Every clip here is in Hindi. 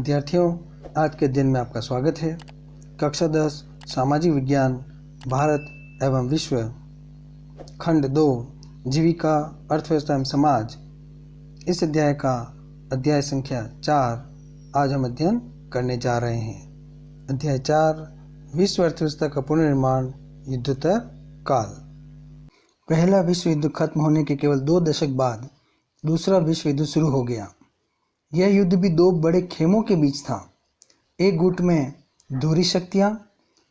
विद्यार्थियों, आज के दिन में आपका स्वागत है। कक्षा 10 सामाजिक विज्ञान भारत एवं विश्व खंड 2 जीविका अर्थव्यवस्था एवं समाज, इस अध्याय का अध्याय संख्या 4 आज हम अध्ययन करने जा रहे हैं। अध्याय 4 विश्व अर्थव्यवस्था का पुनर्निर्माण युद्धोत्तर काल। पहला विश्व युद्ध खत्म होने के केवल 2 दशक बाद दूसरा विश्व युद्ध शुरू हो गया। यह युद्ध भी 2 बड़े खेमों के बीच था। एक गुट में धुरी शक्तियाँ,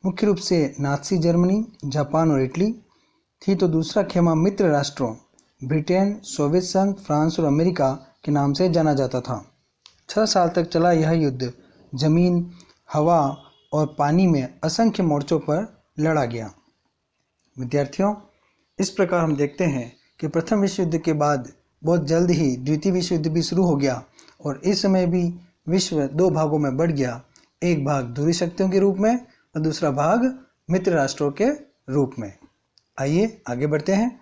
मुख्य रूप से नाज़ी जर्मनी, जापान और इटली थी, तो दूसरा खेमा मित्र राष्ट्रों ब्रिटेन, सोवियत संघ, फ्रांस और अमेरिका के नाम से जाना जाता था। 6 साल तक चला यह युद्ध जमीन, हवा और पानी में असंख्य मोर्चों पर लड़ा गया। विद्यार्थियों, इस प्रकार हम देखते हैं कि प्रथम विश्व युद्ध के बाद बहुत जल्द ही द्वितीय विश्व युद्ध भी शुरू हो गया और इस समय भी विश्व 2 भागों में बढ़ गया। एक भाग धुरी शक्तियों के रूप में और दूसरा भाग मित्र राष्ट्रों के रूप में। आइए आगे बढ़ते हैं।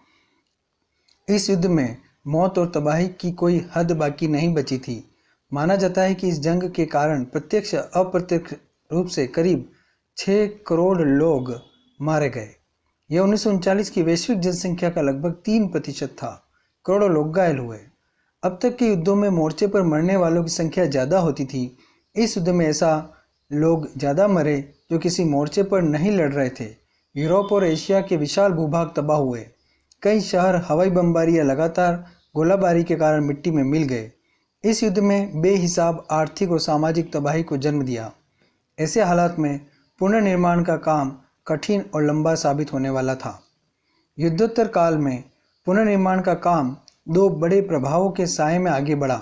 इस युद्ध में मौत और तबाही की कोई हद बाकी नहीं बची थी। माना जाता है कि इस जंग के कारण प्रत्यक्ष अप्रत्यक्ष रूप से करीब 6 करोड़ लोग मारे गए। यह 1939 की वैश्विक जनसंख्या का लगभग 3% था। करोड़ों लोग घायल हुए। अब तक के युद्धों में मोर्चे पर मरने वालों की संख्या ज़्यादा होती थी। इस युद्ध में ऐसा लोग ज़्यादा मरे जो किसी मोर्चे पर नहीं लड़ रहे थे। यूरोप और एशिया के विशाल भूभाग तबाह हुए। कई शहर हवाई बमबारी या लगातार गोलाबारी के कारण मिट्टी में मिल गए। इस युद्ध में बेहिसाब आर्थिक और सामाजिक तबाही को जन्म दिया। ऐसे हालात में पुनर्निर्माण का काम कठिन और लंबा साबित होने वाला था। युद्धोत्तर काल में पुनर्निर्माण का काम 2 बड़े प्रभावों के साए में आगे बढ़ा।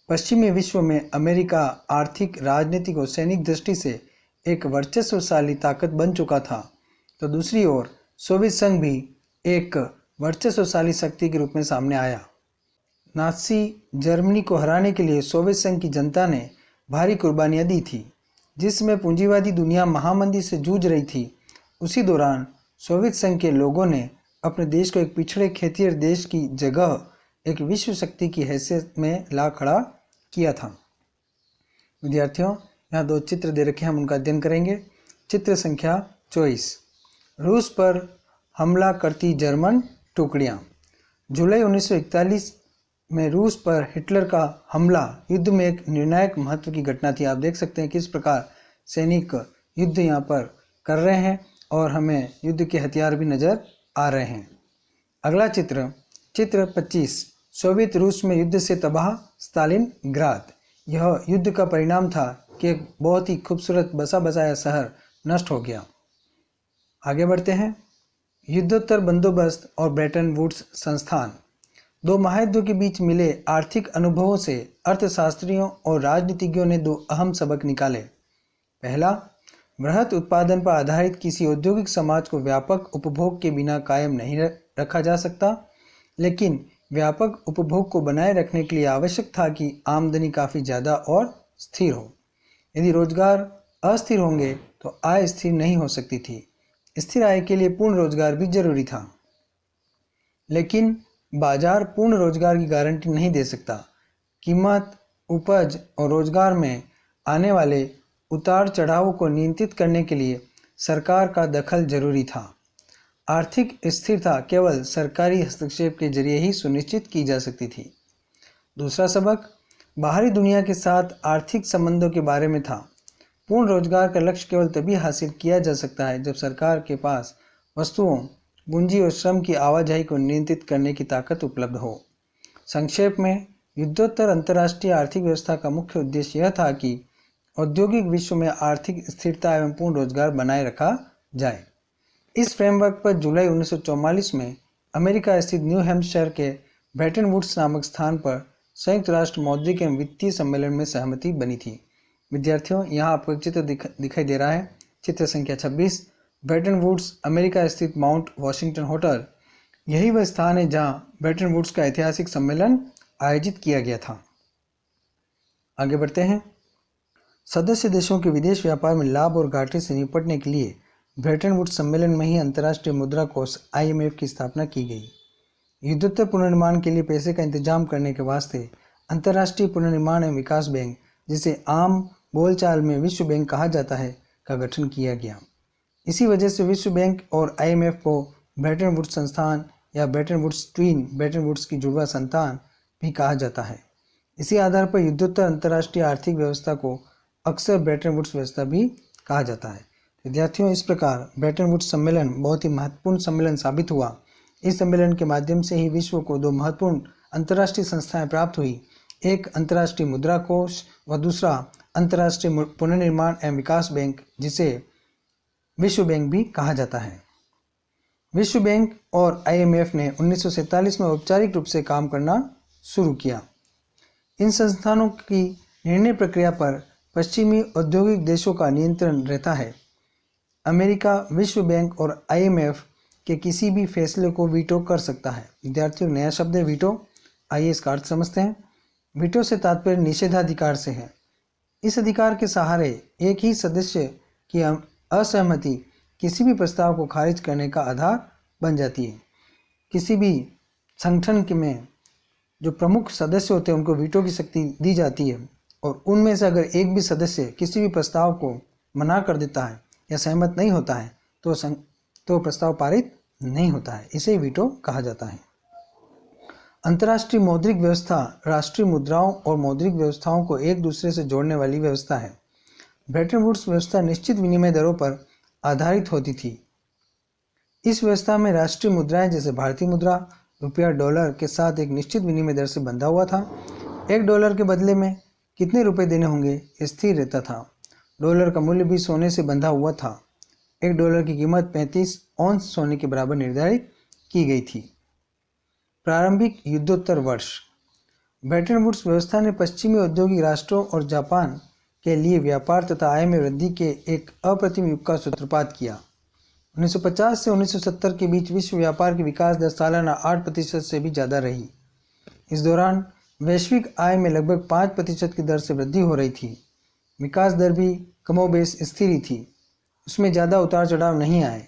पश्चिमी विश्व में अमेरिका आर्थिक, राजनीतिक और सैनिक दृष्टि से एक वर्चस्वशाली ताकत बन चुका था, तो दूसरी ओर सोवियत संघ भी एक वर्चस्वशाली शक्ति के रूप में सामने आया। नाज़ी जर्मनी को हराने के लिए सोवियत संघ की जनता ने भारी कुर्बानियां दी थी। जिसमें पूंजीवादी दुनिया महामंदी से जूझ रही थी, उसी दौरान सोवियत संघ के लोगों ने अपने देश को एक पिछड़े खेतिहर देश की जगह एक विश्व शक्ति की हैसियत में ला खड़ा किया था। विद्यार्थियों, यहाँ 2 चित्र दे रखे हैं, हम उनका अध्ययन करेंगे। चित्र संख्या 24, रूस पर हमला करती जर्मन टुकड़ियाँ। जुलाई 1941 में रूस पर हिटलर का हमला युद्ध में एक निर्णायक महत्व की घटना थी। आप देख सकते हैं किस प्रकार सैनिक युद्ध यहाँ पर कर रहे हैं और हमें युद्ध के हथियार भी नज़र आ रहे हैं। अगला चित्र 25, सोवियत रूस में युद्ध से तबाह स्टालिनग्राद। यह युद्ध का परिणाम था कि एक बहुत ही खूबसूरत बसा बसाया शहर नष्ट हो गया। आगे बढ़ते हैं। युद्धोत्तर बंदोबस्त और ब्रेटन वुड्स संस्थान। 2 महायुद्धों के बीच मिले आर्थिक अनुभवों से अर्थशास्त्रियों और राजनीतिज्ञों ने 2 अहम सबक निकाले। पहला, वृहत उत्पादन पर आधारित किसी औद्योगिक समाज को व्यापक उपभोग के बिना कायम नहीं रखा जा सकता, लेकिन व्यापक उपभोग को बनाए रखने के लिए आवश्यक था कि आमदनी काफ़ी ज़्यादा और स्थिर हो। यदि रोजगार अस्थिर होंगे तो आय स्थिर नहीं हो सकती थी। स्थिर आय के लिए पूर्ण रोजगार भी जरूरी था, लेकिन बाजार पूर्ण रोजगार की गारंटी नहीं दे सकता। कीमत, उपज और रोजगार में आने वाले उतार चढ़ावों को नियंत्रित करने के लिए सरकार का दखल जरूरी था। आर्थिक स्थिरता केवल सरकारी हस्तक्षेप के जरिए ही सुनिश्चित की जा सकती थी। दूसरा सबक बाहरी दुनिया के साथ आर्थिक संबंधों के बारे में था। पूर्ण रोजगार का लक्ष्य केवल तभी हासिल किया जा सकता है जब सरकार के पास वस्तुओं, पूंजी और श्रम की आवाजाही को नियंत्रित करने की ताकत उपलब्ध हो। संक्षेप में, युद्धोत्तर अंतर्राष्ट्रीय आर्थिक व्यवस्था का मुख्य उद्देश्य यह था कि औद्योगिक विश्व में आर्थिक स्थिरता एवं पूर्ण रोजगार बनाए रखा जाए। इस फ्रेमवर्क पर जुलाई 1944 में अमेरिका स्थित न्यू हैम्पशायर के ब्रेटन वुड्स नामक स्थान पर संयुक्त राष्ट्र मौद्रिक एवं वित्तीय सम्मेलन में सहमति बनी थी। विद्यार्थियों, यहाँ आपको एक चित्र दिखाई दे रहा है। चित्र संख्या 26, ब्रेटन वुड्स अमेरिका स्थित माउंट वॉशिंगटन होटल। यही वह स्थान है जहाँ ब्रेटन वुड्स का ऐतिहासिक सम्मेलन आयोजित किया गया था। आगे बढ़ते हैं। सदस्य देशों के विदेश व्यापार में लाभ और घाटे से निपटने के लिए ब्रेटन वुड्स सम्मेलन में ही अंतर्राष्ट्रीय मुद्रा कोष IMF की स्थापना की गई। युद्धोत्तर पुनर्निर्माण के लिए पैसे का इंतजाम करने के वास्ते अंतर्राष्ट्रीय पुनर्निर्माण एवं विकास बैंक, जिसे आम बोलचाल में विश्व बैंक कहा जाता है का गठन किया गया। इसी वजह से विश्व बैंक और IMF को ब्रेटन वुड्स संस्थान या Bretton Woods twin, Bretton Woods की जुड़वा संतान भी कहा जाता है। इसी आधार पर युद्धोत्तर अंतर्राष्ट्रीय आर्थिक व्यवस्था को अक्सर ब्रेटन वुड्स व्यवस्था भी कहा जाता है। विद्यार्थियों, इस प्रकार ब्रेटन वुड्स सम्मेलन बहुत ही महत्वपूर्ण सम्मेलन साबित हुआ। इस सम्मेलन के माध्यम से ही विश्व को दो महत्वपूर्ण अंतर्राष्ट्रीय संस्थाएं प्राप्त हुई, एक अंतर्राष्ट्रीय मुद्रा कोष व दूसरा अंतर्राष्ट्रीय पुनर्निर्माण एवं विकास बैंक, जिसे विश्व बैंक भी कहा जाता है। विश्व बैंक और IMF ने 1947 में औपचारिक रूप से काम करना शुरू किया। इन संस्थानों की निर्णय प्रक्रिया पर पश्चिमी औद्योगिक देशों का नियंत्रण रहता है। अमेरिका विश्व बैंक और IMF के किसी भी फैसले को वीटो कर सकता है। विद्यार्थियों, नया शब्द है वीटो। आइए इसका अर्थ समझते हैं। वीटो से तात्पर्य निषेधाधिकार से है। इस अधिकार के सहारे एक ही सदस्य की असहमति किसी भी प्रस्ताव को खारिज करने का आधार बन जाती है। किसी भी संगठन में जो प्रमुख सदस्य होते हैं उनको वीटो की शक्ति दी जाती है, और उनमें से अगर एक भी सदस्य किसी भी प्रस्ताव को मना कर देता है या सहमत नहीं होता है तो प्रस्ताव पारित नहीं होता है। इसे वीटो कहा जाता है। अंतर्राष्ट्रीय मौद्रिक व्यवस्था राष्ट्रीय मुद्राओं और मौद्रिक व्यवस्थाओं को एक दूसरे से जोड़ने वाली व्यवस्था है। ब्रेटन वुड्स व्यवस्था निश्चित विनिमय दरों पर आधारित होती थी। इस व्यवस्था में राष्ट्रीय मुद्राएं जैसे भारतीय मुद्रा, रुपया, डॉलर के साथ एक निश्चित विनिमय दर से बंधा हुआ था। $1 के बदले में कितने रुपए देने होंगे स्थिर रहता था। डॉलर का मूल्य भी सोने से बंधा हुआ था। $1 की कीमत 35 औंस सोने के बराबर निर्धारित की गई थी। प्रारंभिक युद्धोत्तर वर्ष। ब्रेटन वुड्स व्यवस्था ने पश्चिमी औद्योगिक राष्ट्रों और जापान के लिए व्यापार तथा आय में वृद्धि के एक अप्रतिम युग का सूत्रपात किया। 1950 से 1970 के बीच विश्व व्यापार की विकास दर सालाना 8% से भी ज़्यादा रही। इस दौरान वैश्विक आय में लगभग 5% की दर से वृद्धि हो रही थी। विकास दर भी कमोबेश स्थिर ही थी, उसमें ज़्यादा उतार चढ़ाव नहीं आए।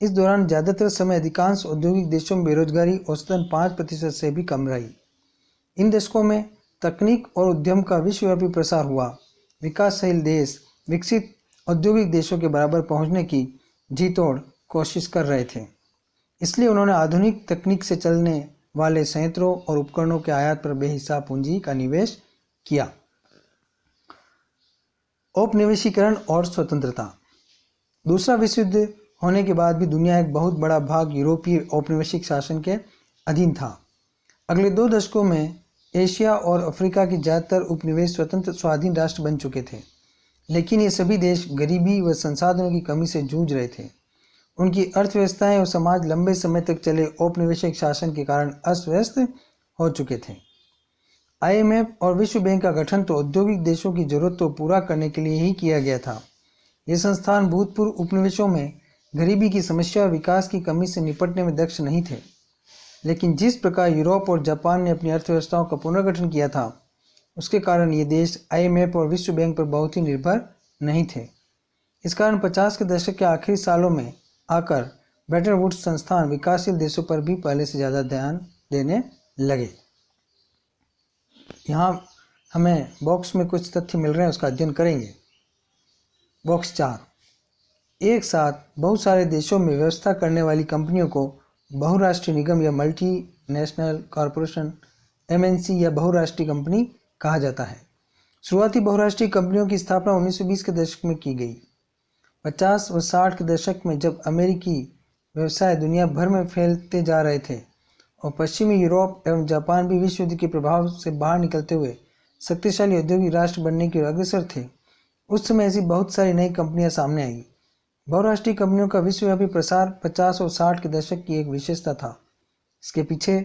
इस दौरान ज़्यादातर समय अधिकांश औद्योगिक देशों में बेरोजगारी औसतन 5% से भी कम रही। इन दशकों में तकनीक और उद्यम का विश्वव्यापी प्रसार हुआ। विकासशील देश विकसित औद्योगिक देशों के बराबर पहुंचने की जी तोड़ कोशिश कर रहे थे, इसलिए उन्होंने आधुनिक तकनीक से चलने वाले संयंत्रों और उपकरणों के आयात पर बेहिसाब पूंजी का निवेश किया। औपनिवेशीकरण और स्वतंत्रता। दूसरा विश्व युद्ध होने के बाद भी दुनिया एक बहुत बड़ा भाग यूरोपीय औपनिवेशिक शासन के अधीन था। अगले 2 दशकों में एशिया और अफ्रीका की ज़्यादातर उपनिवेश स्वतंत्र स्वाधीन राष्ट्र बन चुके थे, लेकिन ये सभी देश गरीबी व संसाधनों की कमी से जूझ रहे थे। उनकी अर्थव्यवस्थाएं और समाज लंबे समय तक चले औपनिवेशिक शासन के कारण अस्त व्यस्त हो चुके थे। IMF और विश्व बैंक का गठन तो औद्योगिक देशों की जरूरत को पूरा करने के लिए ही किया गया था। ये संस्थान भूतपूर्व उपनिवेशों में गरीबी की समस्या और विकास की कमी से निपटने में दक्ष नहीं थे, लेकिन जिस प्रकार यूरोप और जापान ने अपनी अर्थव्यवस्थाओं का पुनर्गठन किया था, उसके कारण ये देश IMF और विश्व बैंक पर बहुत ही निर्भर नहीं थे। इस कारण 50 के दशक के आखिरी सालों में आकर ब्रेटन वुड्स संस्थान विकासशील देशों पर भी पहले से ज़्यादा ध्यान देने लगे। यहाँ हमें बॉक्स में कुछ तथ्य मिल रहे हैं, उसका अध्ययन करेंगे। बॉक्स 4, एक साथ बहुत सारे देशों में व्यवस्था करने वाली कंपनियों को बहुराष्ट्रीय निगम या मल्टी नेशनल कॉरपोरेशन MNC या बहुराष्ट्रीय कंपनी कहा जाता है। शुरुआती बहुराष्ट्रीय कंपनियों की स्थापना 1920 के दशक में की गई। 50 व 60 के दशक में जब अमेरिकी व्यवसाय दुनिया भर में फैलते जा रहे थे और पश्चिमी यूरोप एवं जापान भी विश्व युद्ध के प्रभाव से बाहर निकलते हुए शक्तिशाली औद्योगिक राष्ट्र बनने की ओर अग्रसर थे, उस समय ऐसी बहुत सारी नई कंपनियां सामने आई। बहुराष्ट्रीय कंपनियों का विश्वव्यापी प्रसार 50 और 60 के दशक की एक विशेषता था। इसके पीछे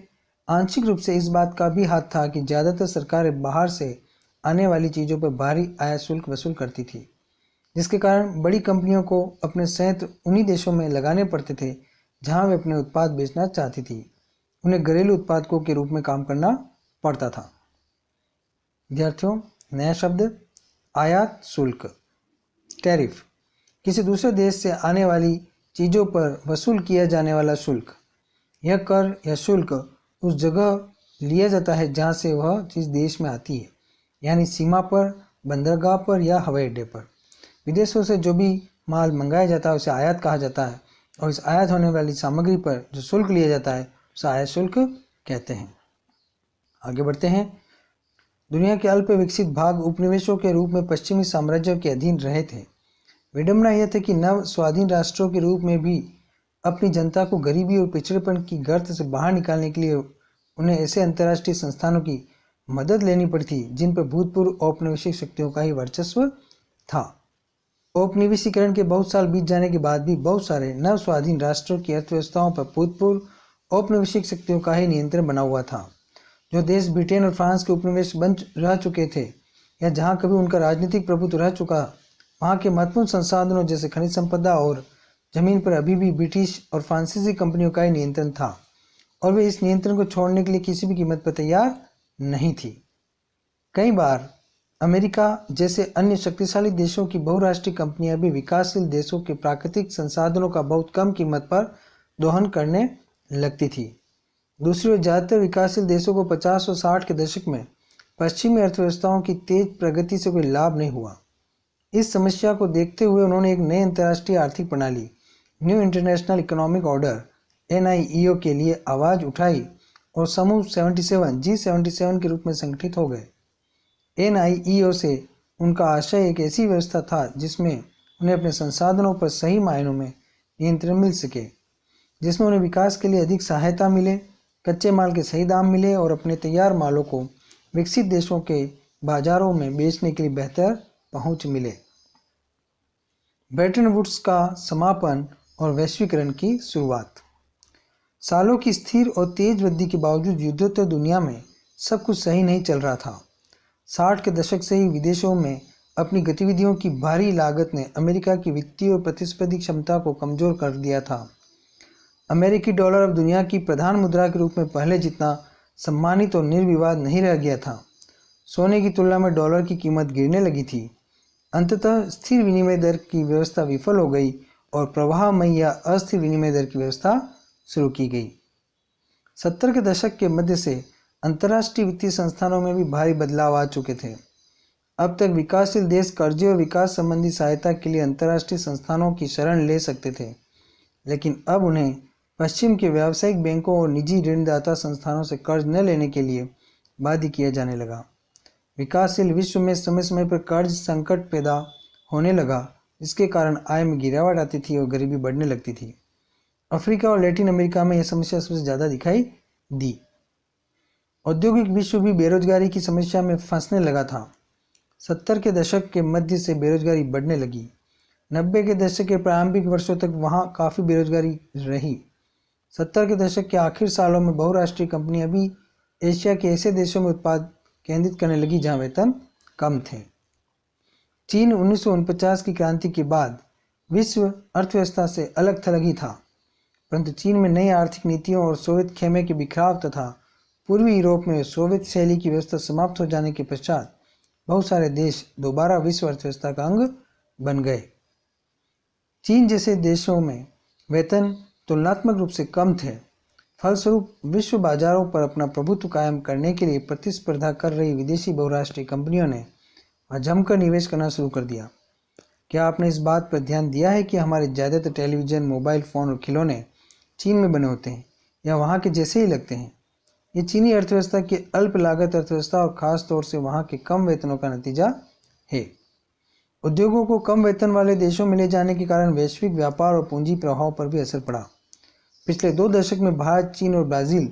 आंशिक रूप से इस बात का भी हाथ था कि ज़्यादातर सरकारें बाहर से आने वाली चीज़ों पर भारी आयात शुल्क वसूल करती थी, जिसके कारण बड़ी कंपनियों को अपने संयंत्र उन्हीं देशों में लगाने पड़ते थे जहां वे अपने उत्पाद बेचना चाहती थी। उन्हें घरेलू उत्पादकों के रूप में काम करना पड़ता था। विद्यार्थियों, नया शब्द आयात शुल्क। टैरिफ, किसी दूसरे देश से आने वाली चीज़ों पर वसूल किया जाने वाला शुल्क। यह कर या शुल्क उस जगह लिया जाता है जहाँ से वह चीज़ देश में आती है, यानी सीमा पर बंदरगाह पर या हवाई अड्डे पर। विदेशों से जो भी माल मंगाया जाता है उसे आयात कहा जाता है, और इस आयात होने वाली सामग्री पर जो शुल्क लिया जाता है उसे आयात शुल्क कहते हैं। आगे बढ़ते हैं। दुनिया के अल्प विकसित भाग उपनिवेशों के रूप में पश्चिमी साम्राज्यों के अधीन रहे थे। विडंबना यह थी कि नव स्वाधीन राष्ट्रों के रूप में भी अपनी जनता को गरीबी और पिछड़ेपन की गर्त से बाहर निकालने के लिए उन्हें ऐसे अंतर्राष्ट्रीय संस्थानों की मदद लेनी पड़ी थी जिन पर भूतपूर्व औपनिवेशिक शक्तियों का ही वर्चस्व था। औपनिवेशीकरण के बहुत साल बीत जाने के बाद भी बहुत सारे नव स्वाधीन राष्ट्रों की अर्थव्यवस्थाओं पर भूतपूर्व औपनिवेशिक शक्तियों का ही नियंत्रण बना हुआ था। जो देश ब्रिटेन और फ्रांस के उपनिवेश बन रह चुके थे या जहां कभी उनका राजनीतिक प्रभुत्व रह चुका, वहां के महत्वपूर्ण संसाधनों जैसे खनिज संपदा और जमीन पर अभी भी ब्रिटिश और फ्रांसीसी कंपनियों का ही नियंत्रण था, और वे इस नियंत्रण को छोड़ने के लिए किसी भी कीमत पर तैयार नहीं थी। कई बार अमेरिका जैसे अन्य शक्तिशाली देशों की बहुराष्ट्रीय कंपनियां भी विकासशील देशों के प्राकृतिक संसाधनों का बहुत कम कीमत पर दोहन करने लगती थी। दूसरी ओर ज़्यादातर विकासशील देशों को 50 और 60 के दशक में पश्चिमी अर्थव्यवस्थाओं की तेज प्रगति से कोई लाभ नहीं हुआ। इस समस्या को देखते हुए उन्होंने एक नए अंतर्राष्ट्रीय आर्थिक प्रणाली new international economic order NIEO के लिए आवाज़ उठाई और समूह 77 G77 के रूप में संगठित हो गए। NIEO से उनका आशय एक ऐसी व्यवस्था था जिसमें उन्हें अपने संसाधनों पर सही मायनों में नियंत्रण मिल सके, जिसमें उन्हें विकास के लिए अधिक सहायता मिले, कच्चे माल के सही दाम मिले और अपने तैयार मालों को विकसित देशों के बाजारों में बेचने के लिए बेहतर पहुंच मिले। ब्रेटन वुड्स का समापन और वैश्वीकरण की शुरुआत। सालों की स्थिर और तेज वृद्धि के बावजूद युद्धोत्तर दुनिया में सब कुछ सही नहीं चल रहा था। 60 के दशक से ही विदेशों में अपनी गतिविधियों की भारी लागत ने अमेरिका की वित्तीय और प्रतिस्पर्धी क्षमता को कमजोर कर दिया था। अमेरिकी डॉलर अब दुनिया की प्रधान मुद्रा के रूप में पहले जितना सम्मानित और निर्विवाद नहीं रह गया था। सोने की तुलना में डॉलर की कीमत गिरने लगी थी। अंततः स्थिर विनिमय दर की व्यवस्था विफल हो गई और प्रवाहमयी या अस्थिर विनिमय दर की व्यवस्था शुरू की गई। 70 के दशक के मध्य से अंतर्राष्ट्रीय वित्तीय संस्थानों में भी भारी बदलाव आ चुके थे। अब तक विकासशील देश कर्जे और विकास संबंधी सहायता के लिए अंतर्राष्ट्रीय संस्थानों की शरण ले सकते थे, लेकिन अब उन्हें पश्चिम के व्यावसायिक बैंकों और निजी ऋणदाता संस्थानों से कर्ज न लेने के लिए बाध्य किया जाने लगा। विकासशील विश्व में समय समय पर कर्ज संकट पैदा होने लगा, जिसके कारण आय में गिरावट आती थी और गरीबी बढ़ने लगती थी। अफ्रीका और लैटिन अमेरिका में यह समस्या सबसे ज़्यादा दिखाई दी। औद्योगिक विश्व भी बेरोजगारी की समस्या में फंसने लगा था। 70 के दशक के मध्य से बेरोजगारी बढ़ने लगी। 90 के दशक के प्रारंभिक वर्षों तक वहाँ काफ़ी बेरोजगारी रही। 70 के दशक के आखिर सालों में बहुराष्ट्रीय कंपनियां भी एशिया के ऐसे देशों में उत्पाद केंद्रित करने लगी जहां वेतन कम थे। चीन 1949 की क्रांति के बाद विश्व अर्थव्यवस्था से अलग थलग ही था, परंतु चीन में नई आर्थिक नीतियों और सोवियत खेमे के बिखराव तथा पूर्वी यूरोप में सोवियत शैली की व्यवस्था समाप्त हो जाने के पश्चात बहुत सारे देश दोबारा विश्व अर्थव्यवस्था का अंग बन गए। चीन जैसे देशों में वेतन तुलनात्मक रूप से कम थे। फलस्वरूप विश्व बाजारों पर अपना प्रभुत्व कायम करने के लिए प्रतिस्पर्धा कर रही विदेशी बहुराष्ट्रीय कंपनियों ने जमकर निवेश करना शुरू कर दिया। क्या आपने इस बात पर ध्यान दिया है कि हमारे ज़्यादातर टेलीविज़न, मोबाइल फ़ोन और खिलौने चीन में बने होते हैं या वहाँ के जैसे ही लगते हैं? ये चीनी अर्थव्यवस्था की अल्प लागत अर्थव्यवस्था और ख़ास तौर से वहाँ के कम वेतनों का नतीजा है। उद्योगों को कम वेतन वाले देशों में ले जाने के कारण वैश्विक व्यापार और पूंजी प्रवाह पर भी असर पड़ा। पिछले 2 दशक में भारत, चीन और ब्राज़ील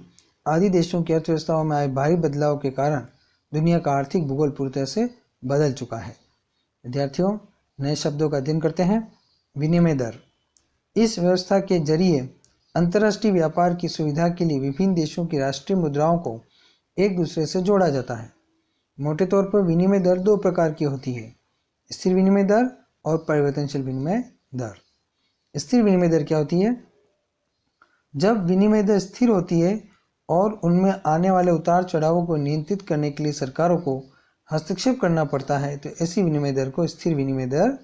आदि देशों की अर्थव्यवस्थाओं में आए भारी बदलाव के कारण दुनिया का आर्थिक भूगोल पूरी तरह से बदल चुका है। विद्यार्थियों, नए शब्दों का अध्ययन करते हैं। विनिमय दर। इस व्यवस्था के जरिए अंतर्राष्ट्रीय व्यापार की सुविधा के लिए विभिन्न देशों की राष्ट्रीय मुद्राओं को एक दूसरे से जोड़ा जाता है। मोटे तौर पर विनिमय दर 2 प्रकार की होती है, स्थिर विनिमय दर और परिवर्तनशील विनिमय दर। स्थिर विनिमय दर क्या होती है? जब विनिमय दर स्थिर होती है और उनमें आने वाले उतार चढ़ावों को नियंत्रित करने के लिए सरकारों को हस्तक्षेप करना पड़ता है, तो ऐसी विनिमय दर को स्थिर विनिमय दर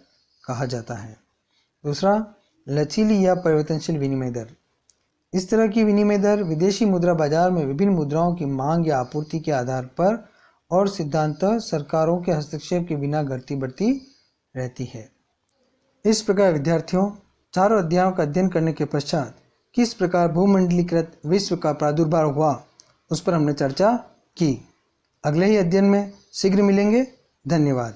कहा जाता है। दूसरा, लचीली या परिवर्तनशील विनिमय दर। इस तरह की विनिमय दर विदेशी मुद्रा बाजार में विभिन्न मुद्राओं की मांग या आपूर्ति के आधार पर और सिद्धांतः सरकारों के हस्तक्षेप के बिना घटती बढ़ती रहती है। इस प्रकार विद्यार्थियों, चारों अध्यायों का अध्ययन करने के पश्चात किस प्रकार भूमंडलीकृत विश्व का प्रादुर्भाव हुआ उस पर हमने चर्चा की। अगले ही अध्ययन में शीघ्र मिलेंगे। धन्यवाद।